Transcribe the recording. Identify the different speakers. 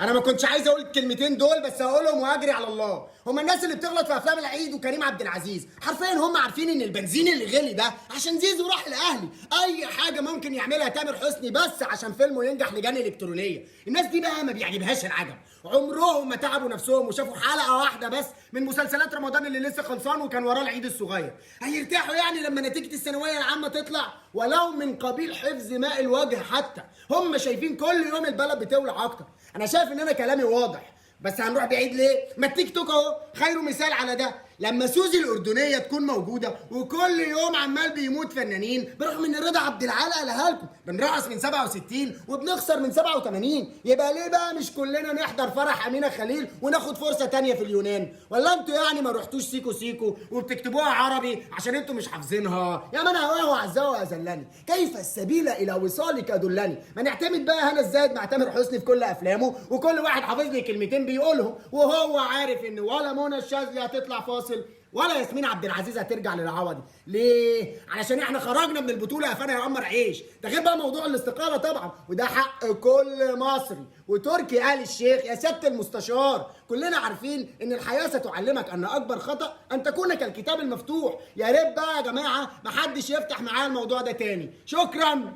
Speaker 1: انا ما كنتش عايز اقول الكلمتين دول بس هقولهم واجري على الله. هم الناس اللي بتغلط في افلام العيد وكريم عبد العزيز حرفيا هم عارفين ان البنزين اللي غلي ده عشان زيزو راح الاهلي. اي حاجه ممكن يعملها تامر حسني بس عشان فيلمه ينجح لجان الكترونيه. الناس دي بقى ما بيعجبهاش العجب، عمرهم ما تعبوا نفسهم وشافوا حلقه واحده بس من مسلسلات رمضان اللي لسه خلصان وكان وراه العيد الصغير. هيرتاحوا يعني لما نتيجه الثانويه العامه تطلع ولو من قبيل حفظ ماء الوجه حتى؟ هم شايفين كل يوم البلد بتولع اكتر. انا شايف ان انا كلامي واضح، بس هنروح بعيد ليه؟ ما التيك توك اهو خير مثال على ده. لما سوزي الاردنيه تكون موجوده وكل يوم عمال بيموت فنانين، برغم ان رضا عبد العال قالها لكم بنرقص من 67 وبنخسر من 87، يبقى ليه بقى مش كلنا نحضر فرح امينه خليل وناخد فرصه تانيه في اليونان؟ ولا انتوا يعني ما رحتوش سيكو سيكو وبتكتبوها عربي عشان انتوا مش حافظينها؟ يا من هواه وعزاه واذلني، كيف السبيل الى وصالك دلني؟ ما نعتمد بقى هنا الزاهد مع تامر حسني في كل افلامه وكل واحد حافظ لي كلمتين بيقولهم وهو عارف ان ولا منى الشاذلي هتطلع فاصل ولا ياسمين عبد العزيز هترجع للعوضي. ليه؟ علشان احنا خرجنا من البطوله يا فانا يا عمر عيش. ده غير بقى موضوع الاستقاله طبعا، وده حق كل مصري. وتركي آل الشيخ يا سياده المستشار، كلنا عارفين ان الحياه ستعلمك ان اكبر خطا ان تكون كالكتاب المفتوح. يا ريت بقى يا جماعه محدش يفتح معايا الموضوع ده تاني. شكرا.